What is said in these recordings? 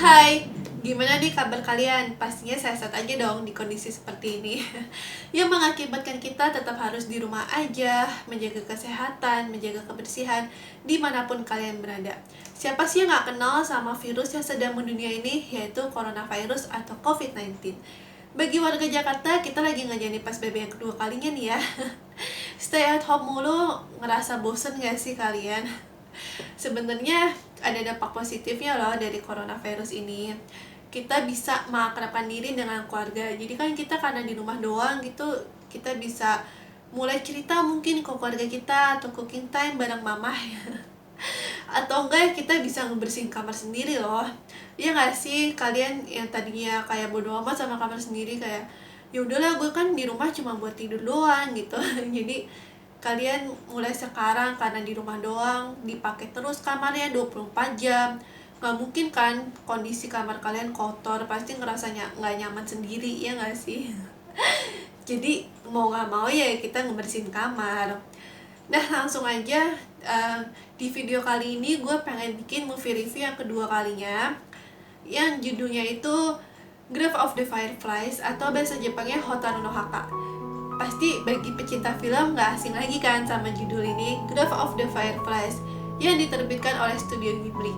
Hai, gimana nih kabar kalian? Pastinya sehat-sehat aja dong di kondisi seperti ini. Yang mengakibatkan kita tetap harus di rumah aja, menjaga kesehatan, menjaga kebersihan, dimanapun kalian berada. Siapa sih yang gak kenal sama virus yang sedang mendunia ini, yaitu coronavirus atau COVID-19? Bagi warga Jakarta, kita lagi ngejalanin PSBB yang kedua kalinya nih ya. Stay at home mulu, ngerasa bosen gak sih kalian? Sebenarnya ada dampak positifnya loh dari coronavirus ini. Kita bisa mengakrabkan diri dengan keluarga. Jadi kan kita karena di rumah doang gitu, kita bisa mulai cerita mungkin ke keluarga kita atau cooking time bareng mama ya. Atau enggak kita bisa ngebersihin kamar sendiri loh. Iya gak sih kalian yang tadinya kayak bodo amat sama kamar sendiri, kayak ya udahlah gue kan di rumah cuma buat tidur doang gitu. Jadi kalian mulai sekarang karena di rumah doang dipakai terus kamarnya 24 jam, nggak mungkin kan kondisi kamar kalian kotor, pasti ngerasanya nggak nyaman sendiri, ya nggak sih? Jadi mau nggak mau ya kita ngebersihin kamar. Nah langsung aja, di video kali ini gue pengen bikin movie review yang kedua kalinya, yang judulnya itu Grave of the Fireflies atau bahasa Jepangnya Hotaru no Haka. Pasti bagi pecinta film gak asing lagi kan sama judul ini, Grave of the Fireflies, yang diterbitkan oleh Studio Ghibli.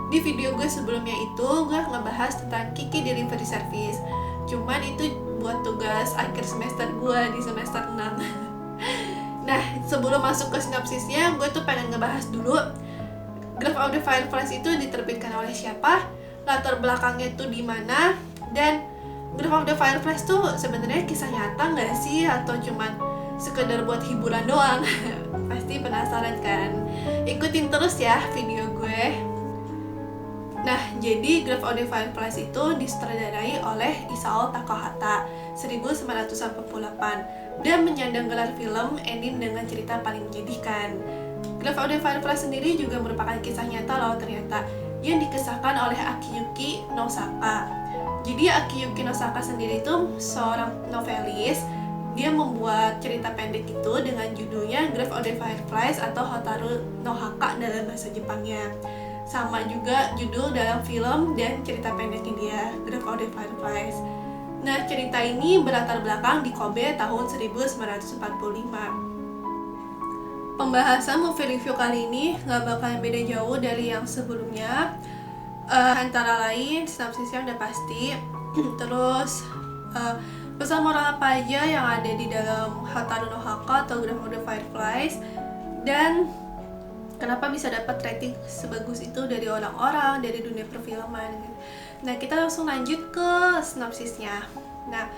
Di video gue sebelumnya itu gue ngebahas tentang Kiki Delivery Service, cuman itu buat tugas akhir semester gue di semester 6. Nah sebelum masuk ke sinopsisnya, gue tuh pengen ngebahas dulu Grave of the Fireflies itu diterbitkan oleh siapa, latar belakangnya itu di mana, dan Grave of the Fireflies tuh sebenarnya kisah nyata nggak sih atau cuman sekedar buat hiburan doang? Pasti penasaran kan? Ikutin terus ya video gue. Nah, jadi Grave of the Fireflies itu disutradarai oleh Isao Takahata 1948 dan menyandang gelar film anime dengan cerita paling menyedihkan. Grave of the Fireflies sendiri juga merupakan kisah nyata loh ternyata, yang dikisahkan oleh Akiyuki Nosaka. Jadi Akiyuki Nosaka sendiri itu seorang novelis. Dia membuat cerita pendek itu dengan judulnya Grave of the Fireflies atau Hotaru no Haka dalam bahasa Jepangnya. Sama juga judul dalam film dan cerita pendeknya dia, Grave of the Fireflies. Nah, cerita ini berlatar belakang di Kobe tahun 1945. Pembahasan movie review kali ini gak bakalan beda jauh dari yang sebelumnya. Antara lain sinopsisnya udah pasti, terus pesan moral apa aja yang ada di dalam Hotaru no Haka atau Grave of the Fireflies, dan kenapa bisa dapat rating sebagus itu dari orang-orang dari dunia perfilman. Nah kita langsung lanjut ke sinopsisnya. Nah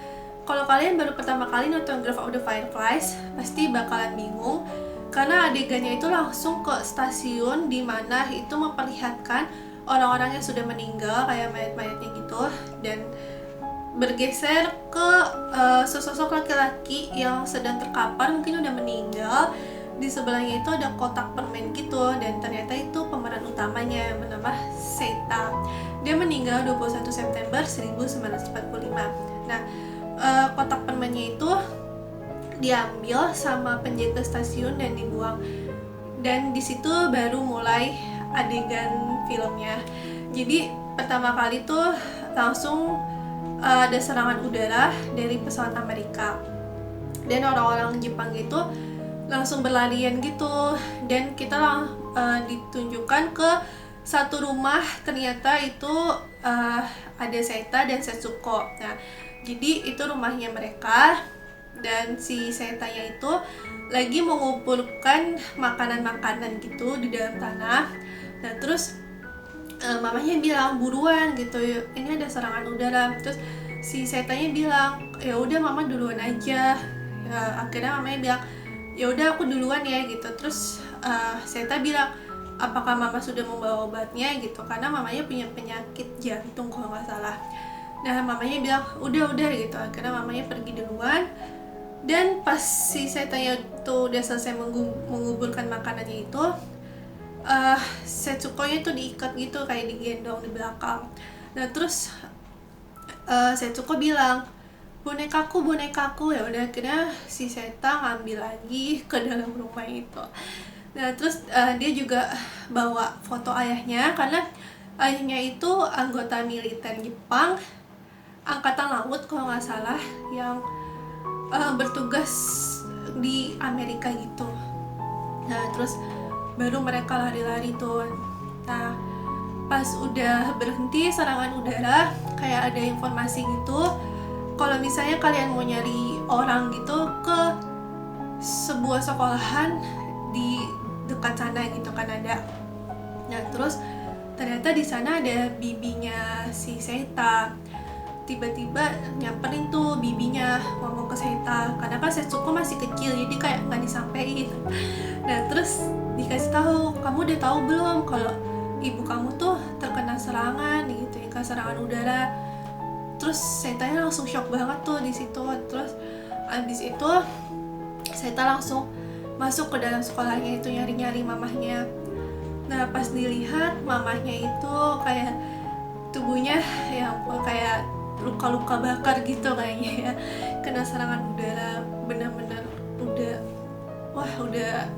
kalau kalian baru pertama kali nonton Grave of the Fireflies pasti bakalan bingung karena adegannya itu langsung ke stasiun di mana itu memperlihatkan orang-orang yang sudah meninggal kayak mayat-mayatnya gitu, dan bergeser ke sesosok laki-laki yang sedang terkapar, mungkin udah meninggal. Di sebelahnya itu ada kotak permen gitu, dan ternyata itu pemeran utamanya bernama Seita. Dia meninggal 21 September 1945. Nah kotak permennya itu diambil sama penjaga stasiun dan dibuang, dan di situ baru mulai adegan filmnya. Jadi pertama kali tuh langsung ada serangan udara dari pesawat Amerika, dan orang-orang Jepang itu langsung berlarian gitu, dan kita ditunjukkan ke satu rumah. Ternyata itu ada Seita dan Setsuko. Nah jadi itu rumahnya mereka, dan si Seitanya itu lagi mengumpulkan makanan-makanan gitu di dalam tanah. Nah terus mamanya bilang buruan gitu, ini ada serangan udara. Terus si Seitanya bilang ya udah mama duluan aja. Akhirnya mamanya bilang ya udah aku duluan ya gitu. Terus Seita bilang apakah mama sudah membawa obatnya gitu, karena mamanya punya penyakit jantung kalau nggak salah. Nah mamanya bilang udah gitu. Akhirnya mamanya pergi duluan, dan pas si Seitanya tuh udah selesai menguburkan makanannya itu, Setsuko-nya tuh diikat gitu, kayak digendong di belakang. Nah terus Setsuko bilang bonekaku. Ya udah akhirnya si Seita ngambil lagi ke dalam rumah itu. Nah terus dia juga bawa foto ayahnya, karena Ayahnya itu anggota militer Jepang, angkatan laut kalau nggak salah, yang bertugas di Amerika gitu. Nah terus baru mereka lari-lari tuh. Nah pas udah berhenti serangan udara, kayak ada informasi gitu kalau misalnya kalian mau nyari orang gitu ke sebuah sekolahan di dekat sana gitu kan ada. Nah terus ternyata di sana ada bibinya si Seita. Tiba-tiba nyamperin tuh bibinya ngomong ke Seita, karena kan Setsuko masih kecil jadi kayak nggak disampein. Nah terus dikasih tahu, kamu udah tahu belum kalau ibu kamu tuh terkena serangan gitu ya, serangan udara. Terus Seitanya langsung shock banget tuh di situ. Terus abis itu Seita langsung masuk ke dalam sekolahnya itu nyari-nyari mamahnya. Nah pas dilihat mamahnya itu kayak tubuhnya ya kayak luka-luka bakar gitu kayaknya ya, kena serangan udara, benar-benar udah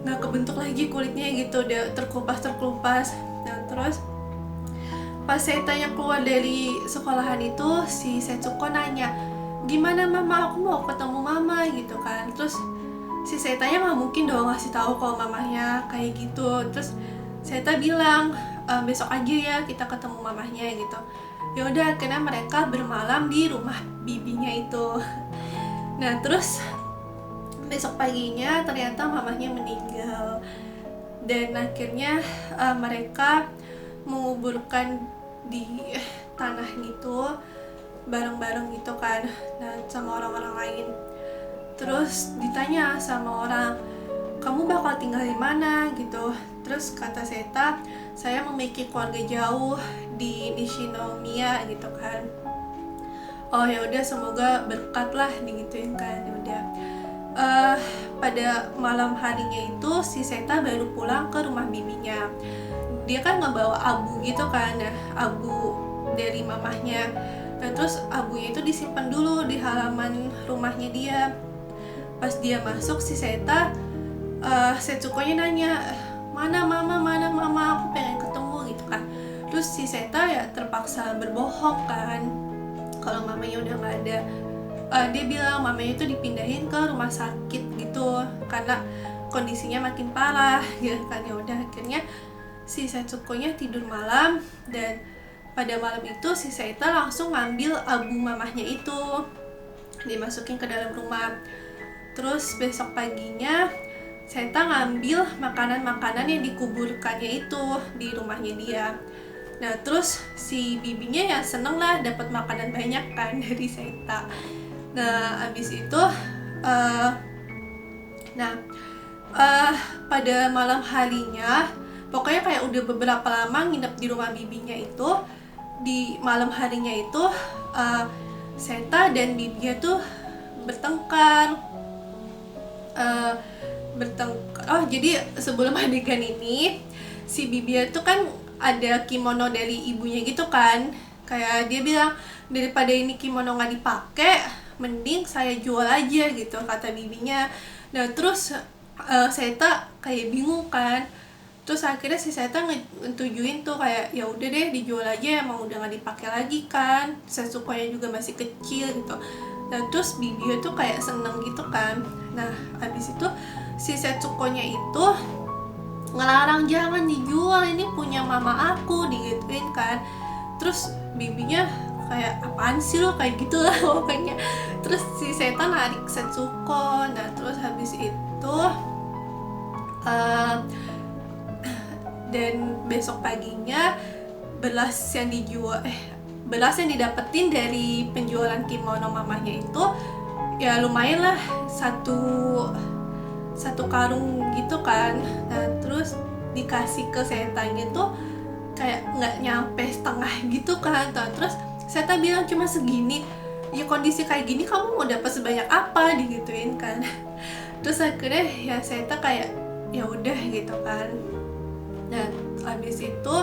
nggak kebentuk lagi kulitnya gitu, udah terkelupas. Nah terus pas Seitanya keluar dari sekolahan itu, si Setsuko nanya, gimana mama, aku mau ketemu mama gitu kan. Terus si Seitanya nggak mungkin dong ngasih tahu kalau mamahnya kayak gitu. Terus Seita bilang, besok aja ya kita ketemu mamahnya gitu. Ya udah, akhirnya mereka bermalam di rumah bibinya itu. Nah terus besok paginya ternyata mamahnya meninggal, dan akhirnya mereka menguburkan di tanah gitu bareng-bareng gitu kan, nah sama orang-orang lain. Terus ditanya sama orang, kamu bakal tinggal di mana gitu. Terus kata Seita, saya memiliki keluarga jauh di Nishinomiya gitu kan. Oh ya udah, semoga berkat lah digituin kan. Ya udah. Pada malam harinya itu si Seita baru pulang ke rumah bibinya. Dia kan ngebawa abu gitu kan, nah, abu dari mamahnya. Nah terus abunya itu disimpan dulu di halaman rumahnya dia. Pas dia masuk, si Seita, Setsuko-nya nanya, mana mama, aku pengen ketemu gitu kan. Terus si Seita ya terpaksa berbohong kan kalau mamanya udah nggak ada. Dia bilang mamanya itu dipindahin ke rumah sakit gitu karena kondisinya makin parah gitu kan. Ya udah, akhirnya si Setsuko-nya tidur malam, dan pada malam itu si Seita langsung ngambil abu mamahnya itu, dimasukin ke dalam rumah. Terus besok paginya Seita ngambil makanan-makanan yang dikuburkannya itu di rumahnya dia. Nah terus si bibinya ya seneng lah dapat makanan banyak kan dari Seita. Nah abis itu pada malam harinya, pokoknya kayak udah beberapa lama nginep di rumah bibinya itu, di malam harinya itu Seita dan bibinya tuh bertengkar. Oh jadi sebelum adegan ini, si Bibia tuh kan ada kimono dari ibunya gitu kan, kayak dia bilang, daripada ini kimono nggak dipakai, mending saya jual aja gitu kata bibinya. Nah terus Seita kayak bingung kan. Terus akhirnya si Seita ngetujuin tuh kayak ya udah deh dijual aja, emang udah nggak dipakai lagi kan, Setsuko-nya juga masih kecil gitu. Nah terus Bibia tuh kayak seneng gitu kan. Nah abis itu si Setsuko-nya itu ngelarang, jangan dijual, ini punya mama aku, digituin kan. Terus bibinya kayak apaan sih lo, kayak gitu lah pokoknya. Terus si Seita narik Setsuko. Nah terus habis itu dan besok paginya belas yang didapetin dari penjualan kimono mamanya itu ya lumayan lah, satu karung gitu kan. Nah terus dikasih ke Seitanya tuh kayak nggak nyampe setengah gitu kan. Nah, terus Seita bilang cuma segini, ya kondisi kayak gini kamu mau dapat sebanyak apa, digituin kan. Terus akhirnya ya Seita kayak ya udah gitu kan. Nah habis itu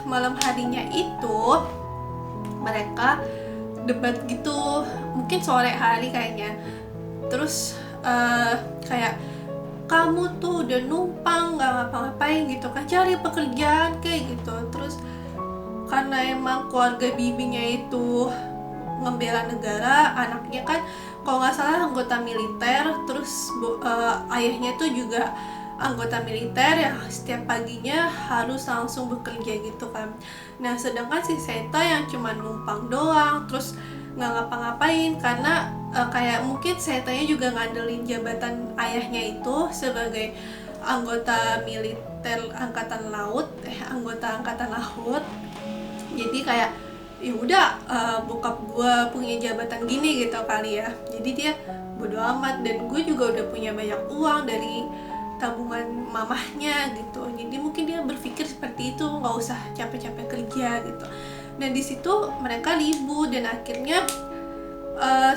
malam harinya itu mereka debat gitu, mungkin sore hari kayaknya. Terus kayak kamu tuh udah numpang nggak ngapa-ngapain gitu kan, cari pekerjaan kayak gitu. Terus karena emang keluarga bibinya itu ngebela negara, anaknya kan kalau nggak salah anggota militer, terus ayahnya tuh juga anggota militer yang setiap paginya harus langsung bekerja gitu kan. Nah sedangkan si Seta yang cuma numpang doang, terus nggak ngapa-ngapain karena kayak mungkin Setanya juga ngandelin jabatan ayahnya itu sebagai anggota militer angkatan laut, jadi kayak ya udah, bokap gue punya jabatan gini gitu kali ya, jadi dia bodo amat, dan gue juga udah punya banyak uang dari tabungan mamahnya gitu, jadi mungkin dia berpikir seperti itu, nggak usah capek-capek kerja gitu. Dan di situ mereka ribut, dan akhirnya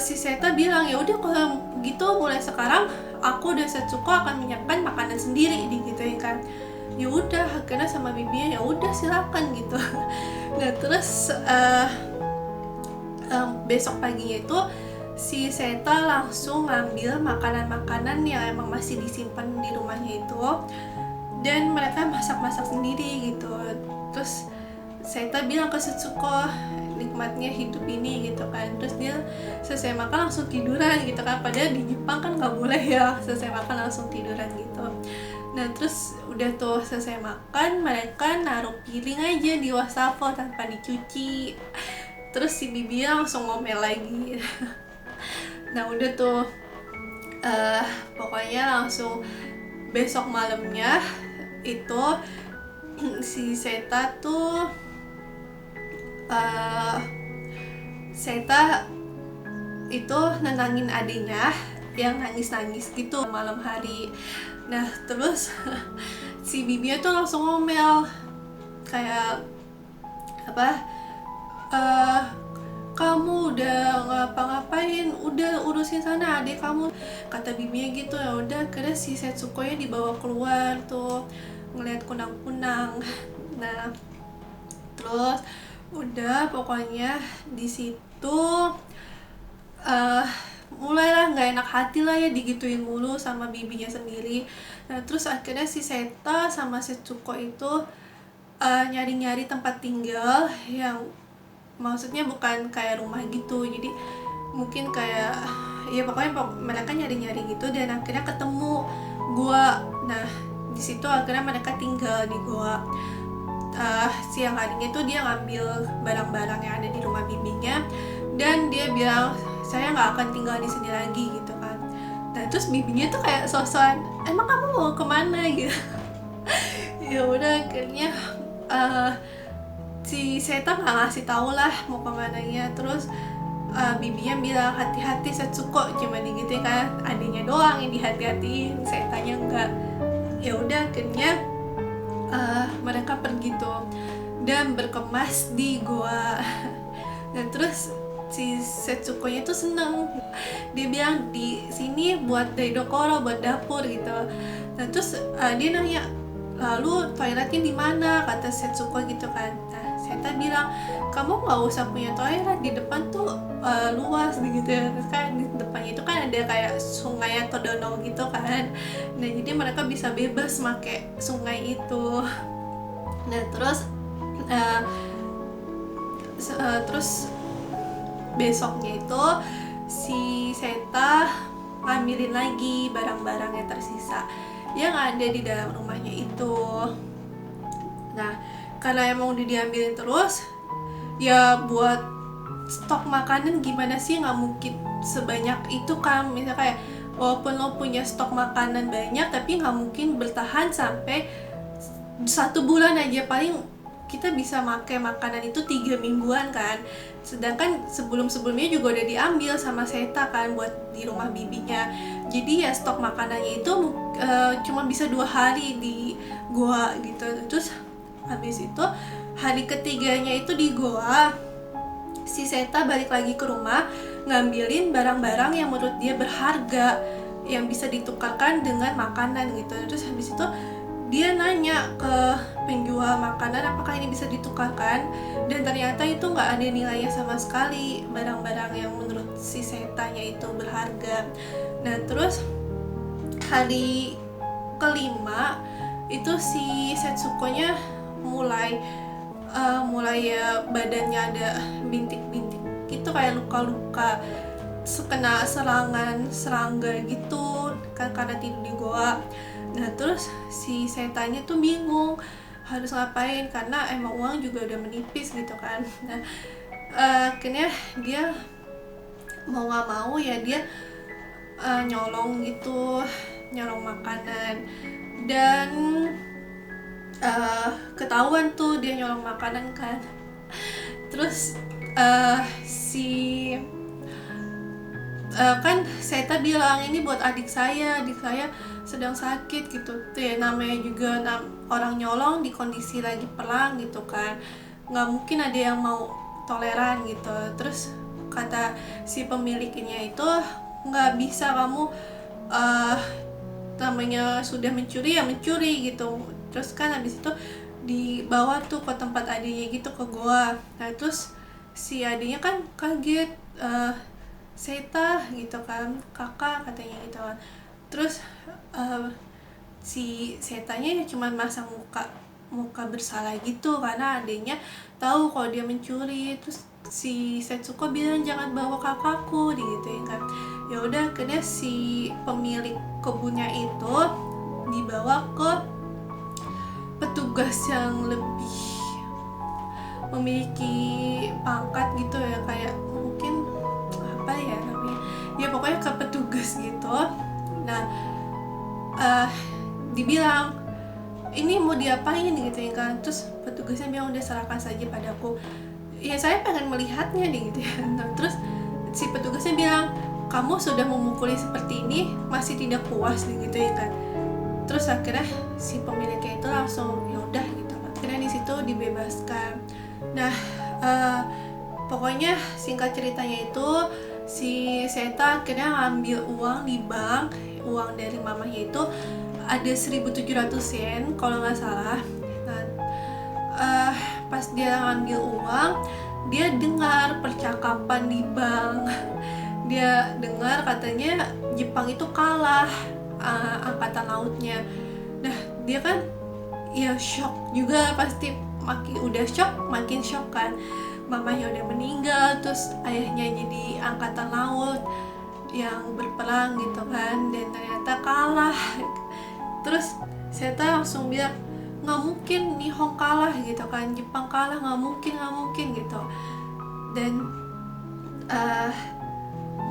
si Seta bilang ya udah kalau gitu mulai sekarang aku dan Setsuko akan menyiapkan makanan sendiri gitu ya kan. Ya udah akhirnya sama bibinya ya udah silakan gitu. Nah terus besok paginya itu si Seta langsung ngambil makanan-makanan yang emang masih disimpan di rumahnya itu, dan mereka masak-masak sendiri gitu. Terus Seta bilang ke Setsuko nikmatnya hidup ini gitu kan. Terus dia selesai makan langsung tiduran gitu kan, padahal di Jepang kan nggak boleh ya selesai makan langsung tiduran gitu. Nah terus udah tuh selesai makan, mereka naruh piring aja di wastafel tanpa dicuci. Terus si bibi langsung ngomel lagi. Nah udah tuh pokoknya langsung besok malamnya itu si Seta tuh Seta itu nenangin adiknya yang nangis-nangis gitu malam hari. Nah terus si bibinya tuh langsung ngomel kayak apa, kamu udah ngapa-ngapain, udah urusin sana adik kamu, kata bibinya gitu. Ya udah akhirnya si Setsuko-nya dibawa keluar tuh ngeliat kunang-kunang. Nah terus udah pokoknya di situ mulailah nggak enak hati lah ya, digituin mulu sama bibinya sendiri. Nah terus akhirnya si Seta sama Setsuko itu nyari-nyari tempat tinggal yang maksudnya bukan kayak rumah gitu, jadi mungkin kayak ya pokoknya mereka nyari-nyari gitu, dan akhirnya ketemu gua. Nah di situ akhirnya mereka tinggal di gua. Siang harinya tuh dia ngambil barang-barang yang ada di rumah bibinya, dan dia bilang saya nggak akan tinggal di sini lagi gitu kan. Nah terus bibinya tuh kayak sosokan, emang kamu mau kemana gitu. Ya udah akhirnya si Seta nggak ngasih tahu lah mau kemananya. Terus bibinya bilang hati-hati Setsuko, cuma gitu kan, adiknya doang yang dihati-hatiin, Setanya enggak. Ya udah akhirnya mereka pergi tuh dan berkemas di goa. Dan terus si Setsuko-nya tuh seneng, dia bilang di sini buat daidokoro, buat dapur gitu. Nah terus dia nanya, lalu toiletnya di mana, kata Setsuko gitu kan. Nah Seta bilang kamu nggak usah punya toilet, di depan tuh luas gitu ya. Terus kan di depannya itu kan ada kayak sungai atau danau gitu kan. Nah jadi mereka bisa bebas make sungai itu. Nah terus besoknya itu si Seta ngambilin lagi barang-barang yang tersisa yang ada di dalam rumahnya itu. Nah karena emang udah diambilin terus ya, buat stok makanan gimana sih, nggak mungkin sebanyak itu kan. Misalnya kayak walaupun lo punya stok makanan banyak tapi nggak mungkin bertahan sampai 1 bulan aja, paling kita bisa pakai makanan itu 3 mingguan kan. Sedangkan sebelum-sebelumnya juga udah diambil sama Seta kan buat di rumah bibinya. Jadi ya stok makanannya itu cuma bisa 2 hari di goa gitu. Terus habis itu hari ketiganya itu di goa, si Seta balik lagi ke rumah ngambilin barang-barang yang menurut dia berharga yang bisa ditukarkan dengan makanan gitu. Terus habis itu dia nanya ke penjual makanan apakah ini bisa ditukarkan, dan ternyata itu nggak ada nilainya sama sekali barang-barang yang menurut si Setanya itu berharga. Nah terus hari kelima itu si Setsuko-nya mulai ya badannya ada bintik-bintik gitu, kayak luka-luka kena serangan serangga gitu kan karena tidur di goa. Nah terus si Setanya tuh bingung harus ngapain karena emang uang juga udah menipis gitu kan. Nah akhirnya dia mau nggak mau ya dia nyolong gitu, nyolong makanan, dan ketahuan tuh dia nyolong makanan kan. Terus kan Seta bilang ini buat adik saya sedang sakit gitu tuh ya, namanya juga orang nyolong di kondisi lagi perang gitu kan, nggak mungkin ada yang mau toleran gitu. Terus kata si pemiliknya itu, nggak bisa kamu namanya sudah mencuri ya mencuri gitu. Terus kan habis itu dibawa tuh ke tempat adiknya gitu, ke goa. Nah terus si adiknya kan kaget, Seta gitu kan, kakak katanya gitu kan. Terus si Setanya ya cuma masang muka bersalah gitu karena adiknya tahu kalau dia mencuri. Terus si Setsuko bilang jangan bawa kakakku digituin kan. Ya udah akhirnya si pemilik kebunnya itu dibawa ke petugas yang lebih memiliki pangkat gitu ya, kayak mungkin apa ya namanya ya, pokoknya ke petugas gitu. Nah dibilang ini mau diapain gitu ya kan. Terus petugasnya bilang udah serahkan saja padaku, ya saya pengen melihatnya gitu ya. Nah, terus si petugasnya bilang kamu sudah memukuli seperti ini masih tidak puas gitu ya kan. Terus akhirnya si pemiliknya itu langsung ya udah gitu, akhirnya di situ dibebaskan. Nah pokoknya singkat ceritanya itu si Seta akhirnya ngambil uang di bank, uang dari mamanya itu ada 1.700 yen kalau nggak salah. Nah pas dia ngambil uang, dia dengar percakapan di bank. Dia dengar katanya Jepang itu kalah angkatan lautnya. Nah dia kan ya shock juga, pasti makin shock kan. Mamanya udah meninggal, terus ayahnya jadi angkatan laut yang berperang gitu kan, dan ternyata kalah. Terus Seta langsung bilang nggak mungkin Nihon kalah gitu kan, Jepang kalah, nggak mungkin gitu. Dan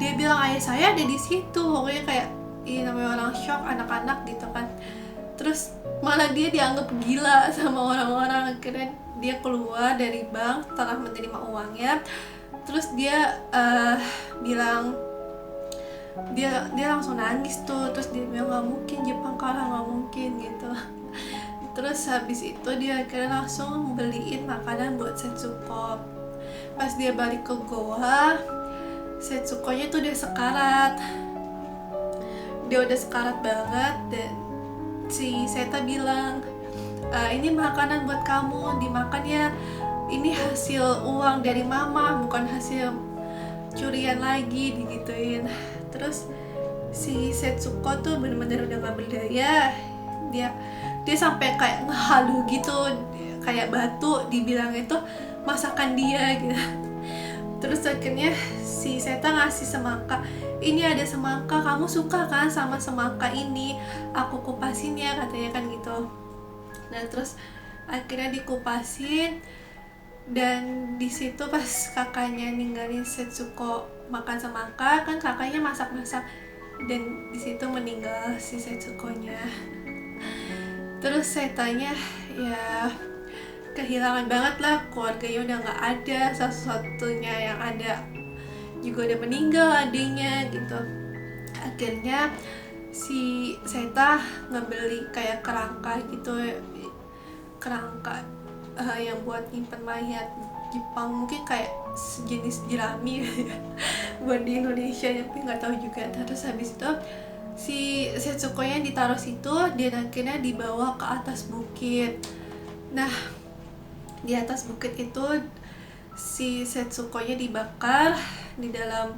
dia bilang ayah saya ada di situ, pokoknya kayak namanya orang shock, anak-anak gitu kan. Terus malah dia dianggap gila sama orang-orang. Akhirnya dia keluar dari bank setelah menerima uangnya. Terus dia bilang dia langsung nangis tuh. Terus dia bilang nggak mungkin Jepang kalah, nggak mungkin gitu. Terus habis itu dia akhirnya langsung beliin makanan buat Setsuko. Pas dia balik ke goa, Setsuko-nya tuh udah sekarat. Dia udah sekarat banget, dan si Seta bilang ini makanan buat kamu, dimakan ya, ini hasil uang dari mama, bukan hasil curian lagi digituin. Terus si Setsuko tuh bener-bener udah gak berdaya. Dia sampai kayak ngehalu gitu, kayak batu, dibilang itu masakan dia gitu. Terus akhirnya si Seta ngasih semangka, ini ada semangka, kamu suka kan sama semangka ini, aku kupasin ya katanya kan gitu. Nah terus akhirnya dikupasin, dan di situ pas kakaknya ninggalin Setsuko makan semangka, kan kakaknya masak-masak, dan di situ meninggal si Setsuko-nya. Terus Setanya ya kehilangan banget lah, keluarganya udah nggak ada, satu-satunya yang ada juga udah meninggal adiknya gitu. Akhirnya si Seta ngebeli kayak kerangka gitu, kerangka yang buat nyimpen mayat Jepang, mungkin kayak sejenis jerami buat di Indonesia, tapi nggak tahu juga. Terus habis itu si Setsuko-nya ditaruh situ, dan akhirnya dibawa ke atas bukit. Nah di atas bukit itu si Setsuko-nya dibakar di dalam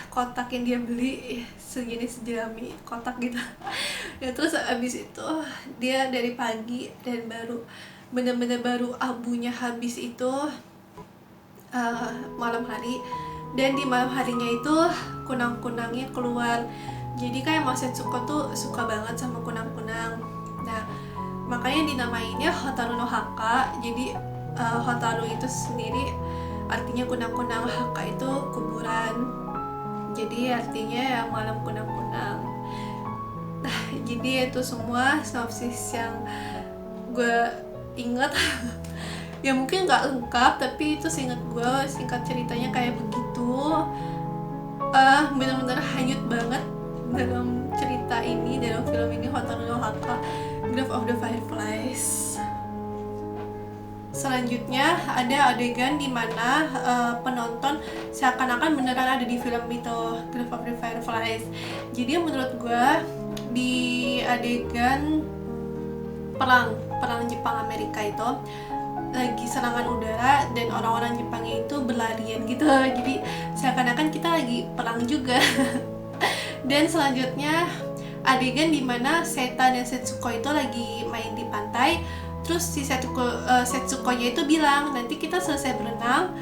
kotak yang dia beli, sejenis jerami kotak gitu. Ya terus abis itu dia dari pagi dan bener-bener baru abunya habis itu malam hari, dan di malam harinya itu kunang-kunangnya keluar. Jadi kayak Mas Setsuko tuh suka banget sama kunang-kunang. Nah, makanya dinamainnya Hotaru no Haka. Jadi Hotaru itu sendiri artinya kunang-kunang, Haka itu kuburan. Jadi artinya ya malam kunang-kunang. Nah, jadi itu semua sinopsis yang gue inget. Ya mungkin nggak lengkap, tapi itu seingat gue, singkat ceritanya kayak begitu. Benar-benar hanyut banget dalam cerita ini, dalam film ini, Hotaru no Haka, Grave of the Fireflies. Selanjutnya ada adegan dimana penonton seakan-akan beneran ada di film itu, Grave of the Fireflies. Jadi menurut gue di adegan perang Jepang Amerika itu lagi serangan udara dan orang-orang Jepangnya itu berlarian gitu, jadi seakan-akan kita lagi perang juga. Dan selanjutnya adegan dimana Seita dan Setsuko itu lagi main di pantai. Terus si Setsuko-nya itu bilang, nanti kita selesai berenang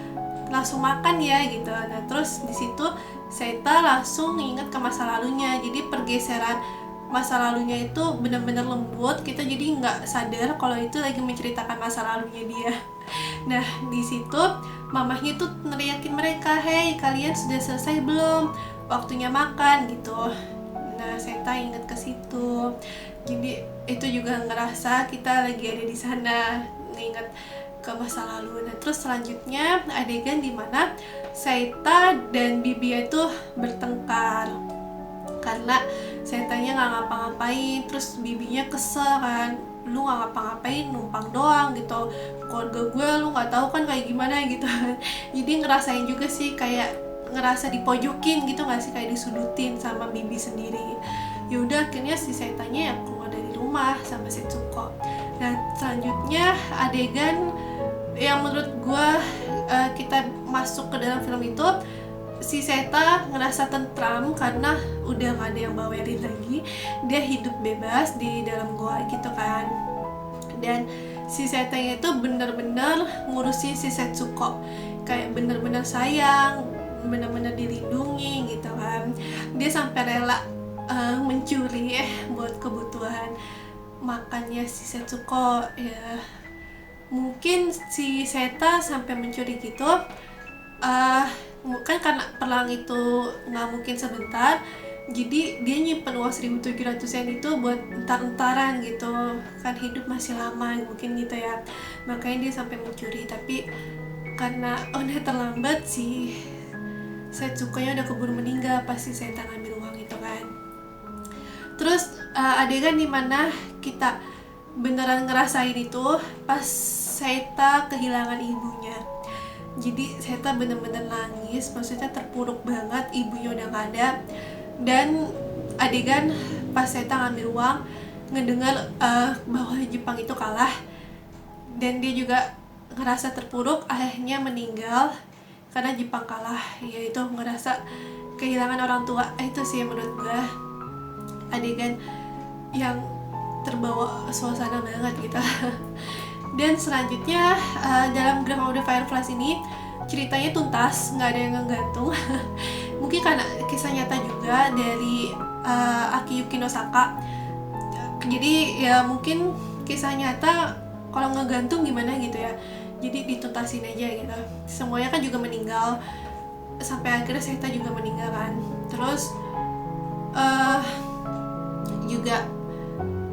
langsung makan ya gitu. Nah terus di situ Seita langsung inget ke masa lalunya, jadi pergeseran masa lalunya itu benar-benar lembut, kita jadi nggak sadar kalau itu lagi menceritakan masa lalunya dia. Nah di situ mamahnya tuh neriakin mereka, hei kalian sudah selesai belum, waktunya makan gitu. Nah Seita inget ke situ, jadi itu juga ngerasa kita lagi ada di sana, nginget ke masa lalu. Nah terus selanjutnya adegan dimana Seita dan Bibi itu bertengkar karena Seitanya nggak ngapa-ngapain, terus Bibinya kesel kan, lu nggak ngapa-ngapain, numpang doang gitu, keluarga gue lu nggak tahu kan kayak gimana gitu. Jadi ngerasain juga sih, kayak ngerasa dipojokin gitu nggak sih, kayak disudutin sama Bibi sendiri. Yaudah akhirnya si Seitanya ya keluar dari rumah sama Setsuko. Nah selanjutnya adegan yang menurut gue kita masuk ke dalam film itu, si Seita ngerasa tentram karena udah gak ada yang bawerin lagi, dia hidup bebas di dalam goa gitu kan. Dan si Seita itu bener-bener ngurusin si Setsuko, kayak bener-bener sayang, bener-bener dilindungi gitu kan. Dia sampai rela mencuri buat kebutuhan makannya si Setsuko ya. Mungkin si Seita sampai mencuri gitu kan karena perang itu nggak mungkin sebentar, jadi dia nyimpen uang 1.700 yen itu buat entar-entaran gitu kan, hidup masih lama mungkin gitu ya, makanya dia sampai mencuri. Tapi karena udah terlambat, si Setsuko-nya udah keburu meninggal pasti saya ngambil uang itu kan. Terus adegan dimana kita beneran ngerasain itu pas Seita kehilangan ibunya. Jadi Seita bener-bener nangis, maksudnya terpuruk banget, ibunya udah gak ada. Dan adegan pas Seita ngambil uang, ngedengar bahwa Jepang itu kalah, dan dia juga ngerasa terpuruk, ayahnya meninggal karena Jepang kalah, yaitu ngerasa kehilangan orang tua. Itu sih menurut gue adegan yang terbawa suasana banget gitu. Dan selanjutnya dalam Grave of the Fireflies ini ceritanya tuntas, nggak ada yang ngegantung. Mungkin karena kisah nyata juga dari Akiyuki Nosaka, jadi ya mungkin kisah nyata, kalau ngegantung gimana gitu ya, jadi dituntasin aja gitu. Semuanya kan juga meninggal, sampai akhirnya Seita juga meninggal kan. Terus juga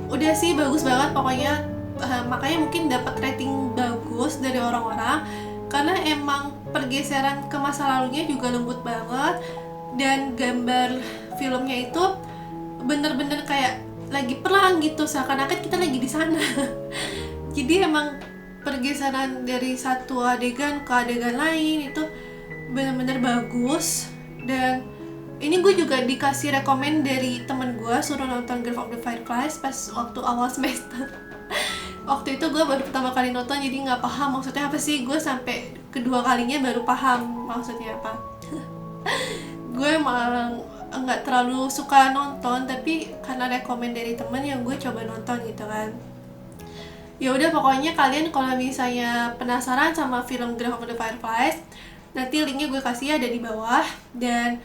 udah sih bagus banget pokoknya. Makanya mungkin dapat rating bagus dari orang-orang karena emang pergeseran ke masa lalunya juga lembut banget, dan gambar filmnya itu bener-bener kayak lagi perang gitu, seakan-akan kita lagi di sana. Jadi emang pergeseran dari satu adegan ke adegan lain itu bener-bener bagus. Dan ini gue juga dikasih rekomen dari temen gue, suruh nonton Grave of the Fireflies pas waktu awal semester. Waktu itu gue baru pertama kali nonton, jadi nggak paham maksudnya apa sih. Gue sampai kedua kalinya baru paham maksudnya apa. Gue emang nggak terlalu suka nonton, tapi karena rekomen dari temen yang gue coba nonton gitu kan. Ya udah, pokoknya kalian kalau misalnya penasaran sama film Grave of the Fireflies, nanti linknya gue kasih ada di bawah. Dan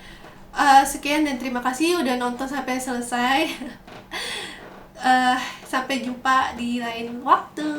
sekian dan terima kasih udah nonton sampai selesai. Sampai jumpa di lain waktu.